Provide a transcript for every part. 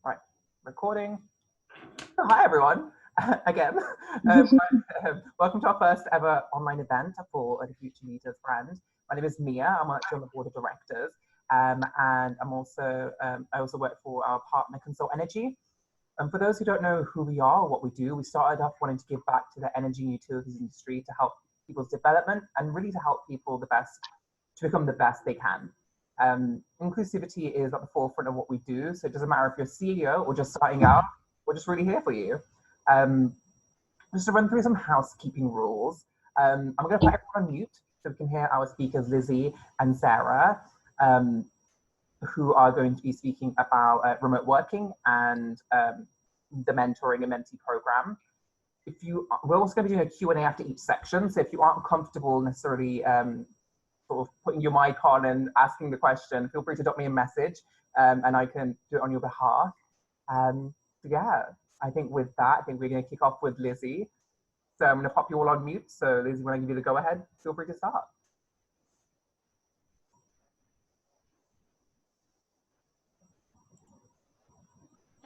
Right, recording. Oh, hi everyone, again. Welcome to our first ever online event for the Future Leaders brand. My name is Mia. I'm actually on the board of directors, and I'm also I also work for our partner Consult Energy. And for those who don't know who we are or what we do, we started off wanting to give back to the energy and utilities industry to help people's development and really to help people to become the best they can. Inclusivity is at the forefront of what we do, so it doesn't matter if you're CEO or just starting out, we're just really here for you. Just to run through some housekeeping rules, I'm going to put everyone on mute so we can hear our speakers, Lizzie and Sarah, who are going to be speaking about remote working and the mentoring and mentee program. We're also going to be doing a Q&A after each section, so if you aren't comfortable necessarily sort of putting your mic on and asking the question, feel free to drop me a message and I can do it on your behalf. Yeah, I think with that, I think we're going to kick off with Lizzie. So I'm going to pop you all on mute. So Lizzie, when I give you the go ahead, feel free to start.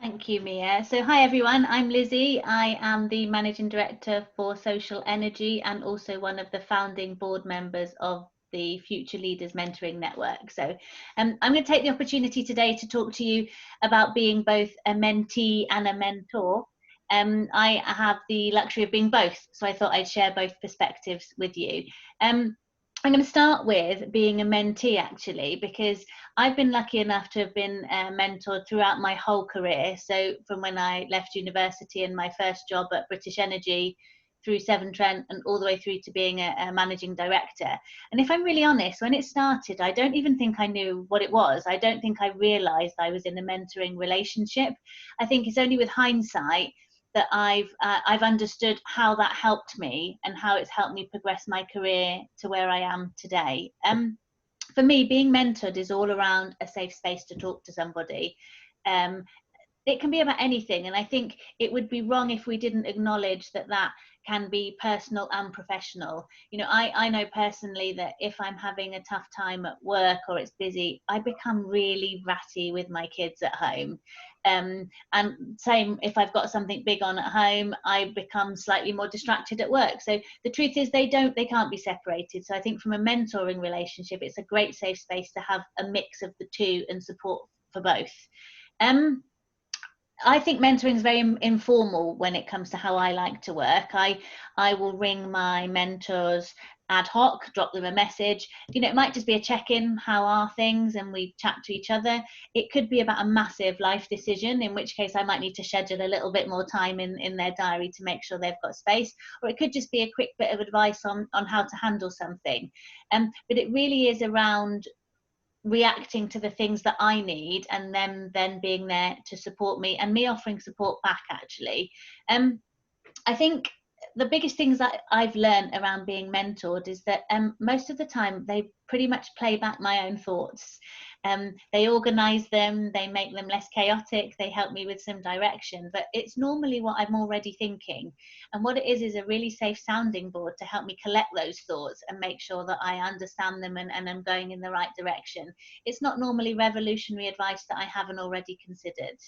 Thank you, Mia. So hi everyone, I'm Lizzie. I am the Managing Director for Social Energy and also one of the founding board members of the Future Leaders Mentoring Network. So I'm going to take the opportunity today to talk to you about being both a mentee and a mentor. I have the luxury of being both, so I thought I'd share both perspectives with you. I'm going to start with being a mentee actually, because I've been lucky enough to have been mentored throughout my whole career. So from when I left university and my first job at British Energy through Severn Trent and all the way through to being a managing director. And if I'm really honest, when it started, I don't even think I knew what it was. I don't think I realized I was in a mentoring relationship. I think it's only with hindsight that I've understood how that helped me and how it's helped me progress my career to where I am today. For me, being mentored is all around a safe space to talk to somebody. It can be about anything, and I think it would be wrong if we didn't acknowledge that that can be personal and professional. You know, I know personally that if I'm having a tough time at work or it's busy, I become really ratty with my kids at home. And same if I've got something big on at home, I become slightly more distracted at work. So the truth is they can't be separated. So I think from a mentoring relationship, it's a great safe space to have a mix of the two and support for both. I think mentoring is very informal when it comes to how I like to work. I will ring my mentors ad hoc, drop them a message. You know, it might just be a check-in, how are things, and we chat to each other. It could be about a massive life decision, in which case I might need to schedule a little bit more time in their diary to make sure they've got space. Or it could just be a quick bit of advice on how to handle something. But it really is around reacting to the things that I need and them then being there to support me and me offering support back actually. I think the biggest things that I've learned around being mentored is that most of the time they pretty much play back my own thoughts. They organize them, they make them less chaotic, they help me with some direction, but it's normally what I'm already thinking. And what it is a really safe sounding board to help me collect those thoughts and make sure that I understand them and I'm going in the right direction. It's not normally revolutionary advice that I haven't already considered.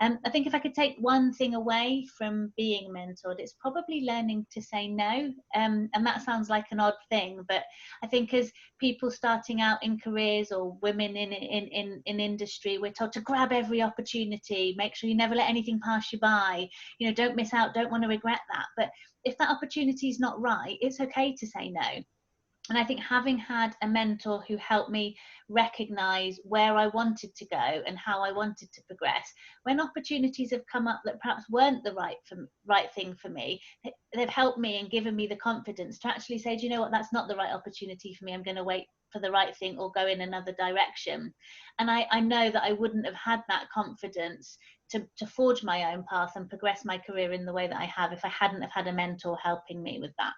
I think if I could take one thing away from being mentored, it's probably learning to say no. And that sounds like an odd thing, but I think as people starting out in careers or women in industry, we're told to grab every opportunity, make sure you never let anything pass you by, you know, don't miss out, don't want to regret that. But if that opportunity is not right, it's okay to say no. And I think having had a mentor who helped me recognize where I wanted to go and how I wanted to progress, when opportunities have come up that perhaps weren't the right thing for me, they've helped me and given me the confidence to actually say, do you know what, that's not the right opportunity for me. I'm going to wait for the right thing or go in another direction. And I know that I wouldn't have had that confidence to forge my own path and progress my career in the way that I have if I hadn't have had a mentor helping me with that.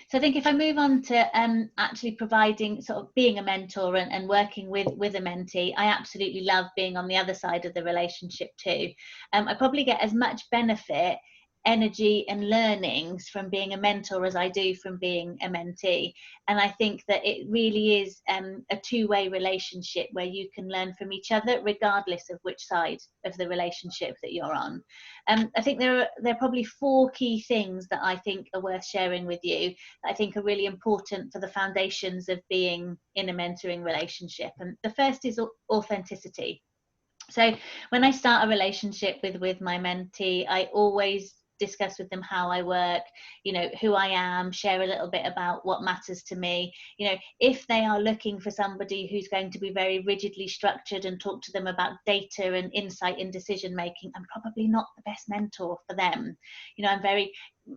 So I think if I move on to actually providing, sort of being a mentor and working with a mentee, I absolutely love being on the other side of the relationship too. I probably get as much benefit energy and learnings from being a mentor as I do from being a mentee. And I think that it really is a two-way relationship where you can learn from each other regardless of which side of the relationship that you're on. I think there are probably 4 key things that I think are worth sharing with you that I think are really important for the foundations of being in a mentoring relationship. And the first is authenticity. So when I start a relationship with my mentee, I always discuss with them how I work, you know, who I am, share a little bit about what matters to me. You know, if they are looking for somebody who's going to be very rigidly structured and talk to them about data and insight in decision making, I'm probably not the best mentor for them. You know, I'm very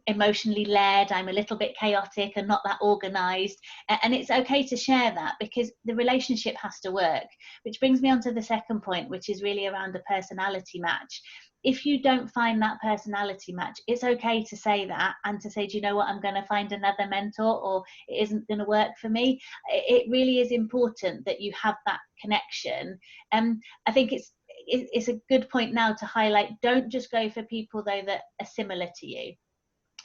emotionally led, I'm a little bit chaotic and not that organized, and it's okay to share that because the relationship has to work. Which brings me on to the second point, which is really around a personality match. If you don't find that personality match, it's okay to say that and to say, do you know what, I'm going to find another mentor, or it isn't going to work for me. It really is important that you have that connection. I think it's a good point now to highlight, don't just go for people though that are similar to you.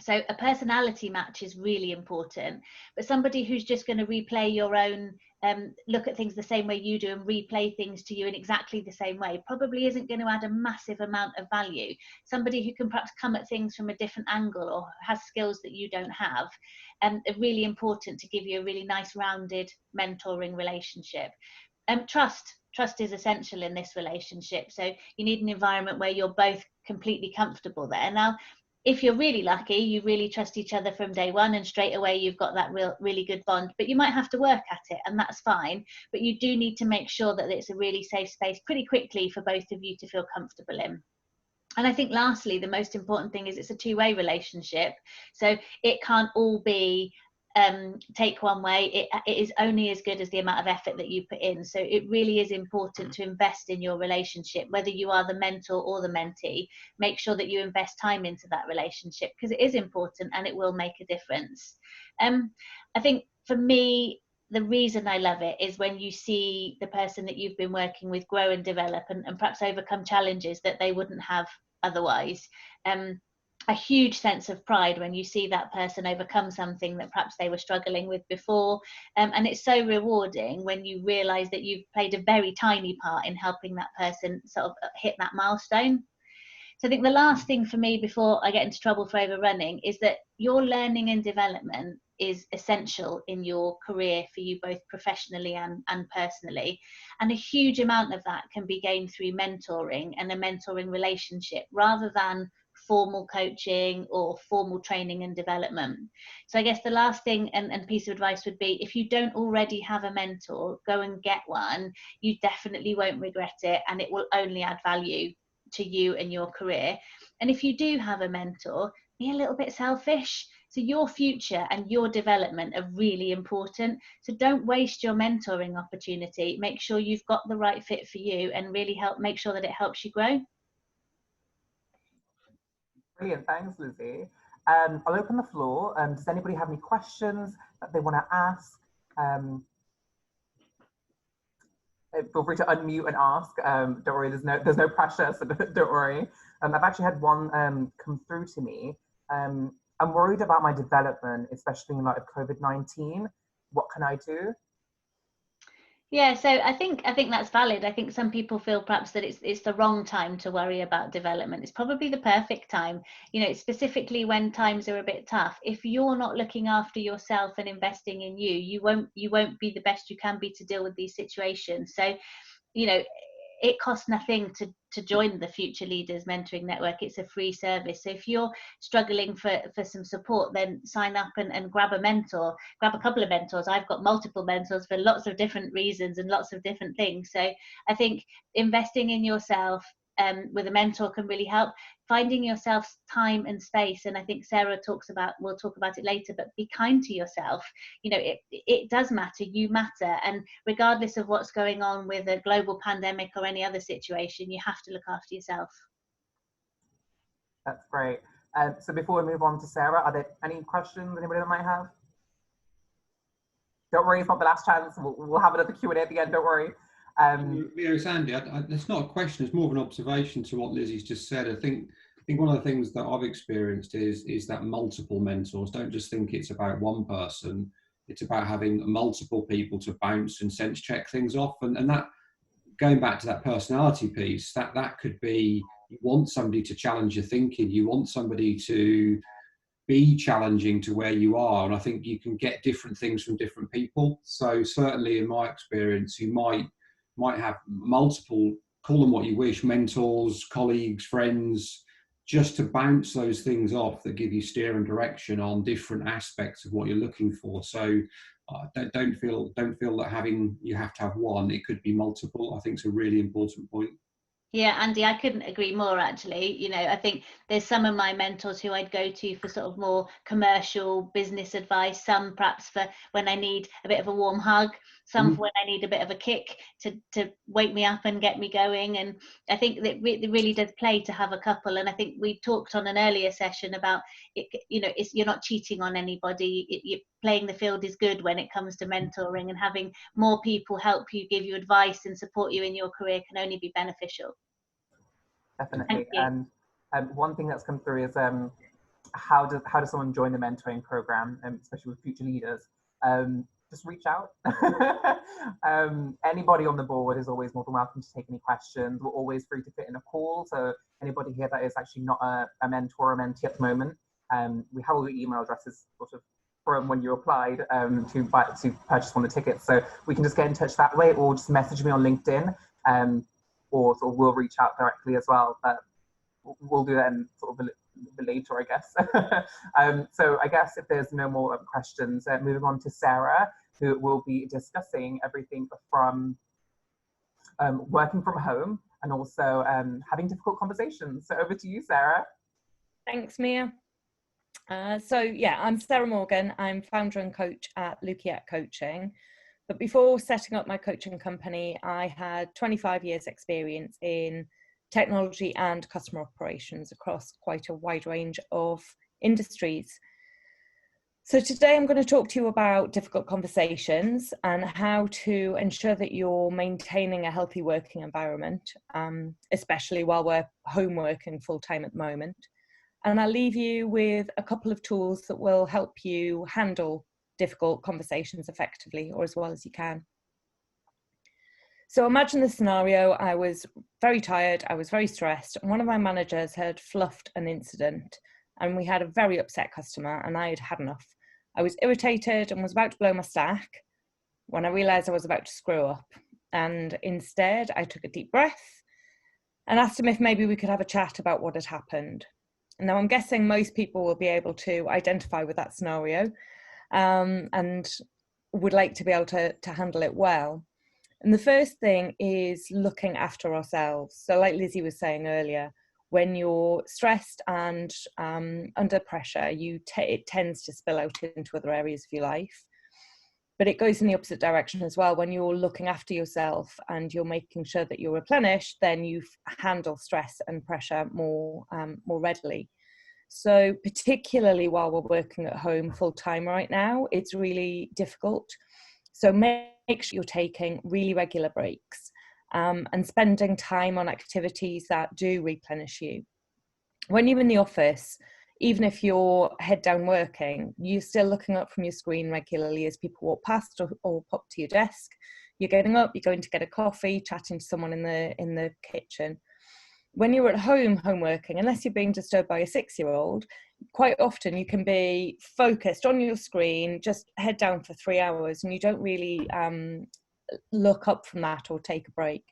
So a personality match is really important, but somebody who's just going to replay your own, look at things the same way you do and replay things to you in exactly the same way probably isn't going to add a massive amount of value. Somebody who can perhaps come at things from a different angle or has skills that you don't have, are really important to give you a really nice rounded mentoring relationship. Trust is essential in this relationship. So you need an environment where you're both completely comfortable there. Now, if you're really lucky, you really trust each other from day one and straight away you've got that really good bond, but you might have to work at it and that's fine. But you do need to make sure that it's a really safe space pretty quickly for both of you to feel comfortable in. And I think lastly, the most important thing is it's a two-way relationship. So it can't all be take one way. It is only as good as the amount of effort that you put in. So it really is important to invest in your relationship, whether you are the mentor or the mentee. Make sure that you invest time into that relationship because it is important and it will make a difference. I think for me, the reason I love it is when you see the person that you've been working with grow and develop and perhaps overcome challenges that they wouldn't have otherwise. A huge sense of pride when you see that person overcome something that perhaps they were struggling with before. And it's so rewarding when you realize that you've played a very tiny part in helping that person sort of hit that milestone. So I think the last thing for me before I get into trouble for overrunning is that your learning and development is essential in your career for you both professionally and personally. And a huge amount of that can be gained through mentoring and a mentoring relationship rather than formal coaching or formal training and development. So I guess the last thing and piece of advice would be, if you don't already have a mentor, go and get one. You definitely won't regret it and it will only add value to you and your career. And if you do have a mentor, be a little bit selfish. So your future and your development are really important. So don't waste your mentoring opportunity. Make sure you've got the right fit for you and really make sure that it helps you grow. Brilliant, thanks, Lizzie. I'll open the floor. Does anybody have any questions that they want to ask? Feel free to unmute and ask. Don't worry, there's no pressure, so don't worry. I've actually had one come through to me. I'm worried about my development, especially in light of COVID-19. What can I do? Yeah, so I think that's valid. I think some people feel perhaps that it's the wrong time to worry about development. It's probably the perfect time, you know, specifically when times are a bit tough. If you're not looking after yourself and investing in you, you won't be the best you can be to deal with these situations. So, you know, it costs nothing to join the Future Leaders Mentoring Network. It's a free service. So if you're struggling for some support, then sign up and grab a mentor, grab a couple of mentors. I've got multiple mentors for lots of different reasons and lots of different things. So I think investing in yourself with a mentor can really help. Finding yourself time and space, and I think Sarah we'll talk about it later, but be kind to yourself. You know, it does matter, you matter, and regardless of what's going on with a global pandemic or any other situation, you have to look after yourself. That's great. So before we move on to Sarah, are there any questions anybody that might have? Don't worry, it's not the last chance. We'll have another Q&A at the end, don't worry. It's Andy. It's not a question, it's more of an observation to what Lizzie's just said. I think think one of the things that I've experienced is that multiple mentors. Don't just think it's about one person. It's about having multiple people to bounce and sense check things off. And that, going back to that personality piece, that could be, you want somebody to challenge your thinking. You want somebody to be challenging to where you are. And I think you can get different things from different people. So certainly in my experience, you might have multiple, call them what you wish, mentors, colleagues, friends, just to bounce those things off that give you steer and direction on different aspects of what you're looking for. So don't feel that you have to have one. It could be multiple. I think it's a really important point. Yeah, Andy, I couldn't agree more, actually. I think there's some of my mentors who I'd go to for sort of more commercial business advice, some perhaps for when I need a bit of a warm hug, some for when I need a bit of a kick to wake me up and get me going. And I think that it really does play to have a couple. And I think we talked on an earlier session about, you're not cheating on anybody. Playing the field is good when it comes to mentoring, and having more people help you, give you advice and support you in your career can only be beneficial. Definitely. And one thing that's come through is how does someone join the mentoring program, especially with future leaders? Just reach out. Anybody on the board is always more than welcome to take any questions. We're always free to fit in a call. So anybody here that is actually not a mentor or a mentee at the moment, we have all the email addresses sort of from when you applied to purchase one of the tickets. So we can just get in touch that way, or just message me on LinkedIn, or sort of we'll reach out directly as well. But we'll do that in sort of a bit later, I guess. So I guess if there's no more questions, moving on to Sarah, who will be discussing everything from working from home and also having difficult conversations. So over to you, Sarah. Thanks, Mia. So yeah, I'm Sarah Morgan. I'm founder and coach at Lukiat Coaching. But before setting up my coaching company, I had 25 years experience in technology and customer operations across quite a wide range of industries. So today I'm going to talk to you about difficult conversations and how to ensure that you're maintaining a healthy working environment, especially while we're home working full time at the moment. And I'll leave you with a couple of tools that will help you handle difficult conversations effectively, or as well as you can. So imagine the scenario. I was very tired, I was very stressed, and one of my managers had fluffed an incident, and we had a very upset customer, and I had had enough. I was irritated and was about to blow my stack when I realised I was about to screw up. And instead, I took a deep breath and asked him if maybe we could have a chat about what had happened. Now, I'm guessing most people will be able to identify with that scenario and would like to be able to handle it well. And the first thing is looking after ourselves. So like Lizzie was saying earlier, when you're stressed and under pressure, it tends to spill out into other areas of your life. But it goes in the opposite direction as well. When you're looking after yourself and you're making sure that you're replenished, then you handle stress and pressure more readily. So particularly while we're working at home full time right now, it's really difficult. So make sure you're taking really regular breaks and spending time on activities that do replenish you. When you're in the office, even if you're head down working, you're still looking up from your screen regularly as people walk past or pop to your desk. You're getting up, you're going to get a coffee, chatting to someone in the kitchen. When you're at home working, unless you're being disturbed by a 6-year-old, quite often you can be focused on your screen, just head down for 3 hours, and you don't really look up from that or take a break.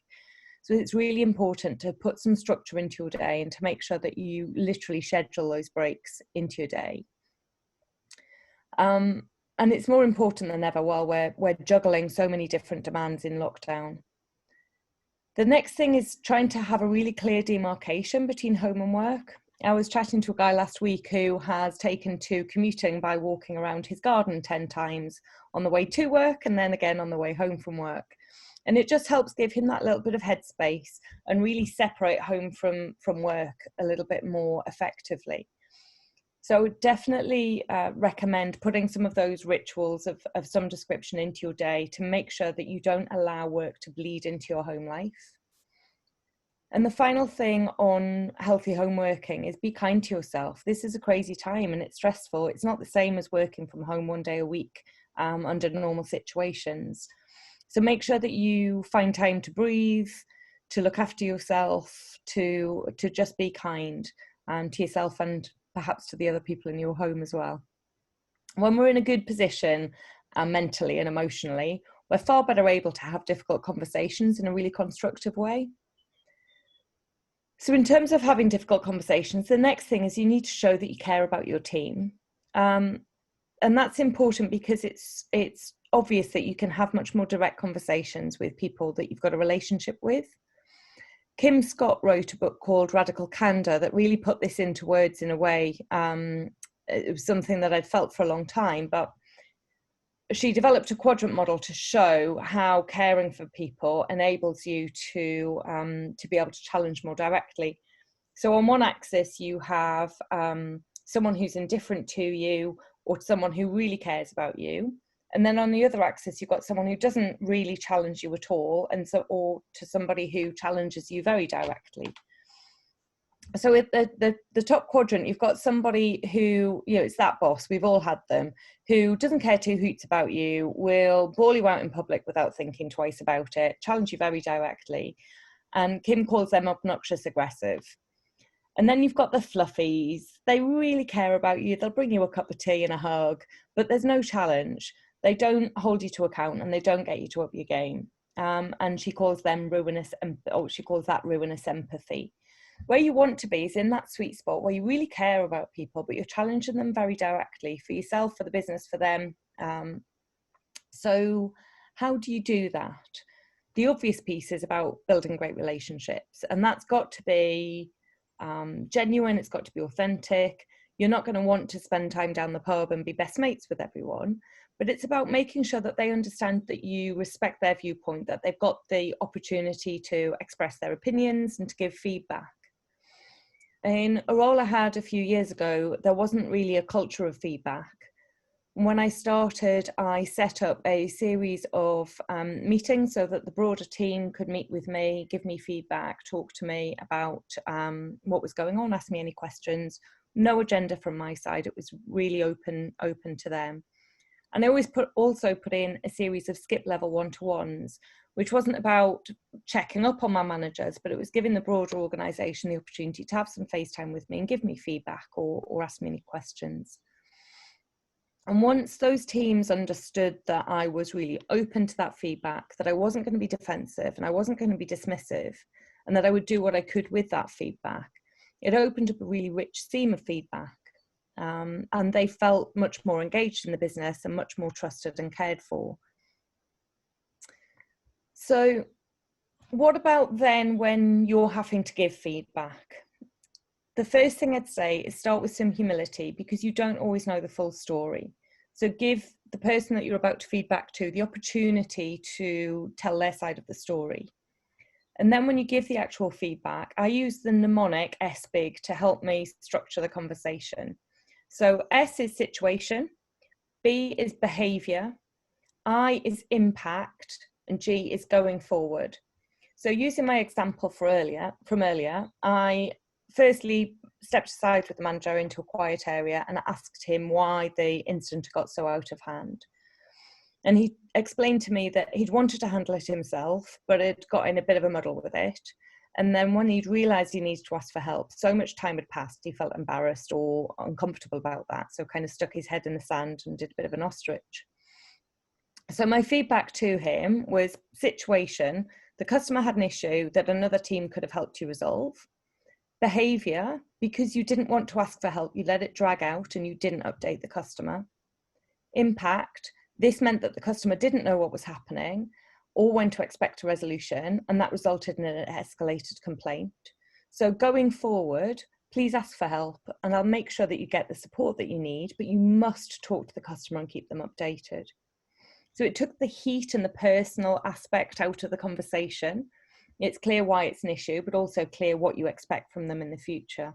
So it's really important to put some structure into your day and to make sure that you literally schedule those breaks into your day. And it's more important than ever while we're juggling so many different demands in lockdown. The next thing is trying to have a really clear demarcation between home and work. I was chatting to a guy last week who has taken to commuting by walking around his garden 10 times on the way to work and then again on the way home from work. And it just helps give him that little bit of headspace and really separate home from work a little bit more effectively. So I would definitely recommend putting some of those rituals of some description into your day to make sure that you don't allow work to bleed into your home life. And the final thing on healthy home working is be kind to yourself. This is a crazy time and it's stressful. It's not the same as working from home 1 day a week under normal situations. So make sure that you find time to breathe, to look after yourself, to just be kind to yourself and perhaps to the other people in your home as well. When we're in a good position mentally and emotionally, we're far better able to have difficult conversations in a really constructive way. So in terms of having difficult conversations, the next thing is you need to show that you care about your team. And that's important because it's obvious that you can have much more direct conversations with people that you've got a relationship with. Kim Scott wrote a book called Radical Candor that really put this into words in a way. It was something that I'd felt for a long time, but she developed a quadrant model to show how caring for people enables you to be able to challenge more directly. So on one axis, you have someone who's indifferent to you or someone who really cares about you. And then on the other axis, you've got someone who doesn't really challenge you at all, or to somebody who challenges you very directly. So at the top quadrant, you've got somebody who, it's that boss, we've all had them, who doesn't care two hoots about you, will bawl you out in public without thinking twice about it, challenge you very directly. And Kim calls them obnoxious aggressive. And then you've got the fluffies. They really care about you. They'll bring you a cup of tea and a hug, but there's no challenge. They don't hold you to account and they don't get you to up your game. And she calls them ruinous empathy. Where you want to be is in that sweet spot where you really care about people, but you're challenging them very directly for yourself, for the business, for them. So how do you do that? The obvious piece is about building great relationships, and that's got to be genuine. It's got to be authentic. You're not going to want to spend time down the pub and be best mates with everyone, but it's about making sure that they understand that you respect their viewpoint, that they've got the opportunity to express their opinions and to give feedback. In a role I had a few years ago, there wasn't really a culture of feedback. When I started, I set up a series of meetings so that the broader team could meet with me, give me feedback, talk to me about what was going on, ask me any questions. No agenda from my side. It was really open to them. And I always also put in a series of skip level one-to-ones, which wasn't about checking up on my managers, but it was giving the broader organisation the opportunity to have some face time with me and give me feedback or ask me any questions. And once those teams understood that I was really open to that feedback, that I wasn't going to be defensive and I wasn't going to be dismissive, and that I would do what I could with that feedback, it opened up a really rich seam of feedback. And they felt much more engaged in the business and much more trusted and cared for. So what about then when you're having to give feedback? The first thing I'd say is start with some humility, because you don't always know the full story. So give the person that you're about to feedback to the opportunity to tell their side of the story. And then when you give the actual feedback, I use the mnemonic SBIG to help me structure the conversation. So S is situation, B is behaviour, I is impact, and G is going forward. So using my example from earlier, I firstly stepped aside with the manager into a quiet area and asked him why the incident got so out of hand. And he explained to me that he'd wanted to handle it himself, but had got in a bit of a muddle with it. And then when he'd realised he needed to ask for help, so much time had passed, he felt embarrassed or uncomfortable about that. So kind of stuck his head in the sand and did a bit of an ostrich. So my feedback to him was situation. The customer had an issue that another team could have helped you resolve. Behaviour, because you didn't want to ask for help, you let it drag out and you didn't update the customer. Impact, this meant that the customer didn't know what was happening or when to expect a resolution, and that resulted in an escalated complaint. So going forward, please ask for help and I'll make sure that you get the support that you need, but you must talk to the customer and keep them updated. So it took the heat and the personal aspect out of the conversation. It's clear why it's an issue, but also clear what you expect from them in the future.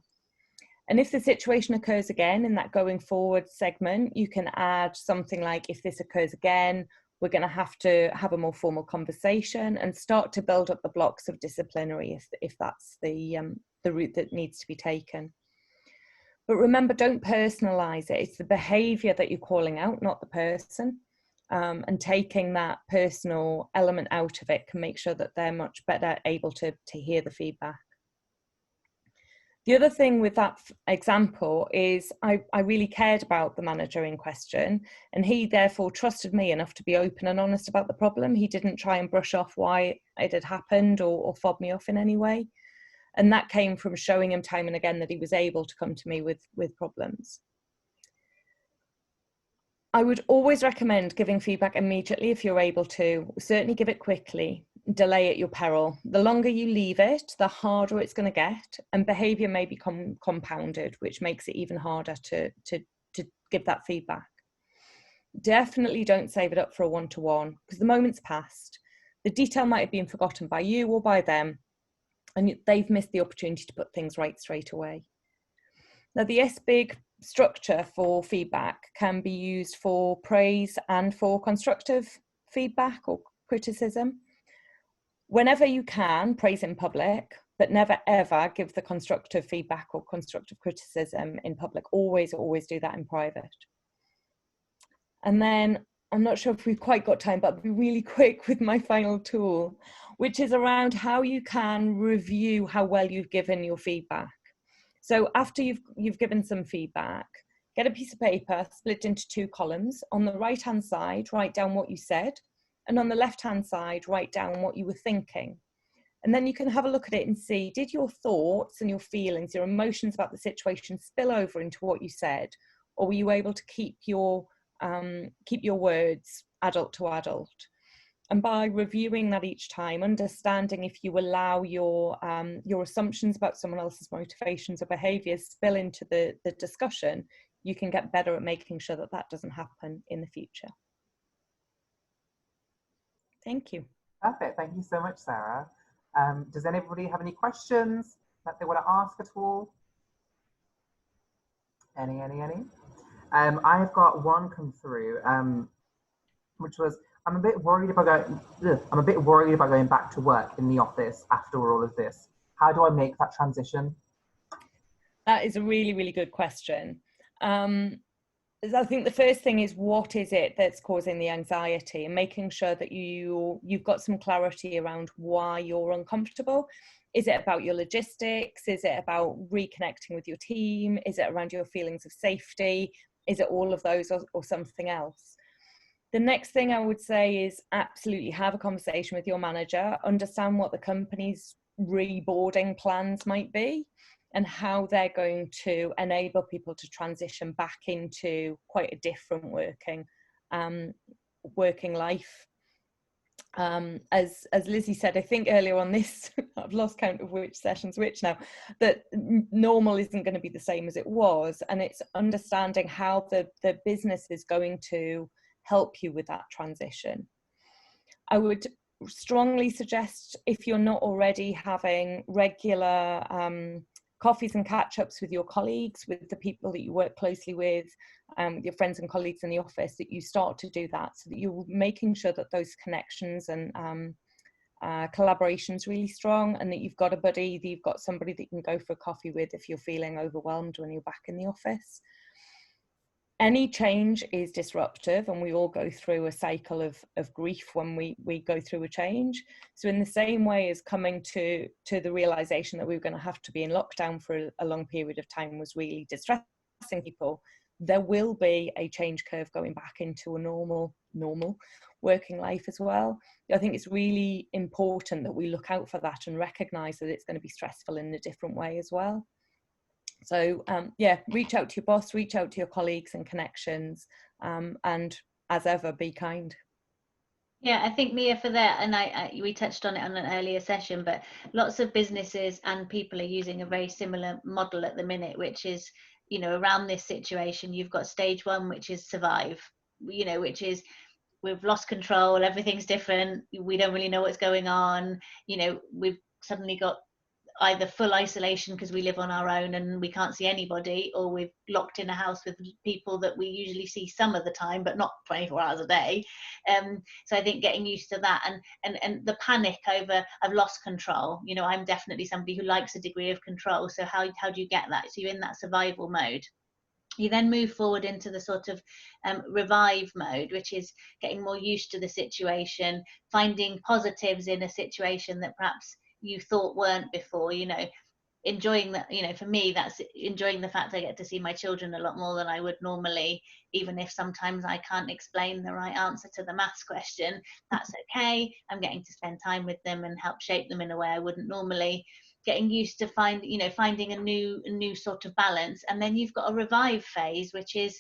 And if the situation occurs again in that going forward segment, you can add something like, if this occurs again, we're going to have a more formal conversation and start to build up the blocks of disciplinary if that's the route that needs to be taken. But remember, don't personalize it. It's the behavior that you're calling out, not the person. And taking that personal element out of it can make sure that they're much better able to hear the feedback. The other thing with that example is I really cared about the manager in question, and he therefore trusted me enough to be open and honest about the problem. He didn't try and brush off why it had happened or fob me off in any way. And that came from showing him time and again that he was able to come to me with problems. I would always recommend giving feedback immediately if you're able to. Certainly give it quickly. Delay at your peril. The longer you leave it, the harder it's going to get, and behaviour may become compounded, which makes it even harder to give that feedback. Definitely don't save it up for a one-to-one, because the moment's passed. The detail might have been forgotten by you or by them, and they've missed the opportunity to put things right straight away. Now, the SBIG structure for feedback can be used for praise and for constructive feedback or criticism. Whenever you can, praise in public, but never ever give the constructive feedback or constructive criticism in public. Always, always do that in private. And then, I'm not sure if we've quite got time, but I'll be really quick with my final tool, which is around how you can review how well you've given your feedback. So after you've given some feedback, get a piece of paper, split into 2 columns. On the right-hand side, write down what you said, and on the left-hand side, write down what you were thinking. And then you can have a look at it and see, did your thoughts and your feelings, your emotions about the situation spill over into what you said, or were you able to keep your words adult to adult? And by reviewing that each time, understanding if you allow your assumptions about someone else's motivations or behaviours spill into the discussion, you can get better at making sure that that doesn't happen in the future. Thank you. Perfect. Thank you so much, Sarah. Does anybody have any questions that they want to ask at all? Any? I've got one come through, which was, I'm a bit worried about going back to work in the office after all of this. How do I make that transition? That is a really, really good question. I think the first thing is, what is it that's causing the anxiety, and making sure that you've got some clarity around why you're uncomfortable. Is it about your logistics? Is it about reconnecting with your team? Is it around your feelings of safety? Is it all of those or something else? The next thing I would say is absolutely have a conversation with your manager, understand what the company's reboarding plans might be and how they're going to enable people to transition back into quite a different working life. As Lizzie said, I think earlier on this, I've lost count of which session's which now, that normal isn't going to be the same as it was, and it's understanding how the business is going to help you with that transition. I would strongly suggest, if you're not already having regular coffees and catch-ups with your colleagues, with the people that you work closely with, your friends and colleagues in the office, that you start to do that, so that you're making sure that those connections and collaboration's really strong, and that you've got a buddy, that you've got somebody that you can go for a coffee with if you're feeling overwhelmed when you're back in the office. Any change is disruptive, and we all go through a cycle of grief when we go through a change. So in the same way as coming to the realization that we were going to have to be in lockdown for a long period of time was really distressing people, there will be a change curve going back into a normal working life as well. I think it's really important that we look out for that and recognize that it's going to be stressful in a different way as well. So yeah, reach out to your boss, reach out to your colleagues and connections, and as ever, be kind. Yeah, I think, Mia, for that, and we touched on it on an earlier session, but lots of businesses and people are using a very similar model at the minute, which is, you know, around this situation, you've got stage 1, which is survive, you know, which is we've lost control, everything's different, we don't really know what's going on, you know, we've suddenly got either full isolation because we live on our own and we can't see anybody, or we're locked in a house with people that we usually see some of the time but not 24 hours a day. So I think getting used to that, and the panic over I've lost control. You know, I'm definitely somebody who likes a degree of control, so how do you get that? So you're in that survival mode. You then move forward into the sort of revive mode, which is getting more used to the situation, finding positives in a situation that perhaps you thought weren't before. You know, enjoying that. You know, for me, that's enjoying the fact I get to see my children a lot more than I would normally, even if sometimes I can't explain the right answer to the maths question. That's okay. I'm getting to spend time with them and help shape them in a way I wouldn't normally. Getting used to finding a new sort of balance. And then you've got a revive phase, which is,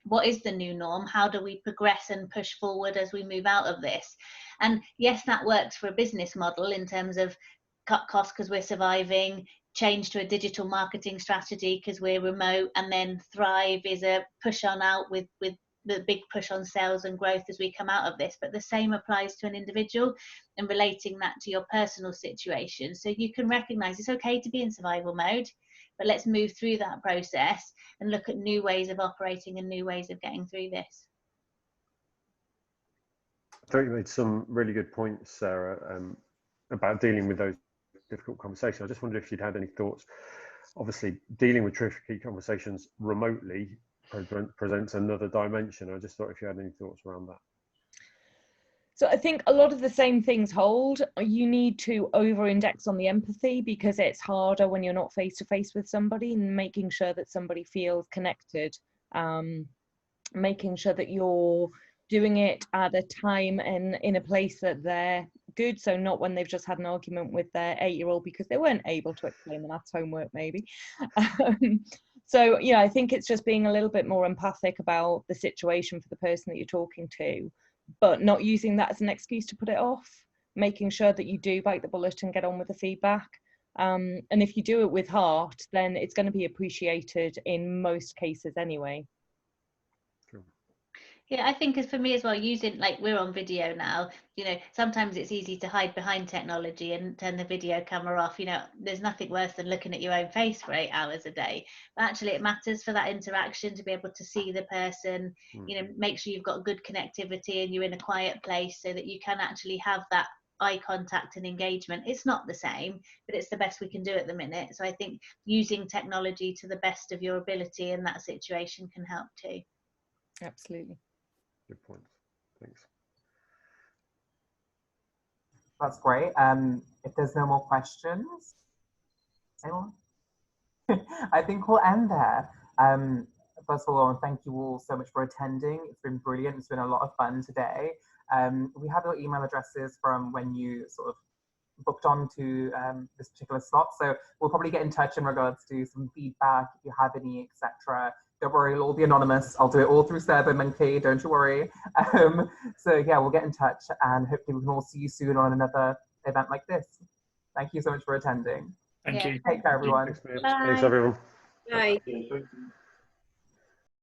what is the new norm? How do we progress and push forward as we move out of this? And yes, that works for a business model in terms of cut costs because we're surviving, change to a digital marketing strategy because we're remote, and then thrive is a push on out with the big push on sales and growth as we come out of this. But the same applies to an individual, and relating that to your personal situation. So you can recognize it's okay to be in survival mode, but let's move through that process and look at new ways of operating and new ways of getting through this. I thought you made some really good points, Sarah, about dealing with those difficult conversations. I just wondered if you'd had any thoughts. Obviously, dealing with tricky conversations remotely presents another dimension. I just thought if you had any thoughts around that. So I think a lot of the same things hold. You need to over-index on the empathy because it's harder when you're not face-to-face with somebody, and making sure that somebody feels connected, making sure that you're doing it at a time and in a place that they're good. So not when they've just had an argument with their 8-year-old because they weren't able to explain the maths homework maybe. So, yeah, I think it's just being a little bit more empathic about the situation for the person that you're talking to, but not using that as an excuse to put it off, making sure that you do bite the bullet and get on with the feedback. And if you do it with heart, then it's going to be appreciated in most cases anyway. Yeah, I think for me as well, using, like, we're on video now, you know, sometimes it's easy to hide behind technology and turn the video camera off. You know, there's nothing worse than looking at your own face for 8 hours a day. But actually it matters for that interaction to be able to see the person, you know, make sure you've got good connectivity and you're in a quiet place so that you can actually have that eye contact and engagement. It's not the same, but it's the best we can do at the minute. So I think using technology to the best of your ability in that situation can help too. Absolutely. Good point. Thanks. That's great. If there's no more questions, anyone? I think we'll end there. First of all, thank you all so much for attending. It's been brilliant. It's been a lot of fun today. We have your email addresses from when you sort of booked on to this particular slot. So we'll probably get in touch in regards to some feedback, if you have any, etc. Don't worry, it'll all be anonymous. I'll do it all through Seb and mentee, don't you worry. So yeah, we'll get in touch and hopefully we can all see you soon on another event like this. Thank you so much for attending. Thank you. Take care, everyone. Thanks, everyone. Bye.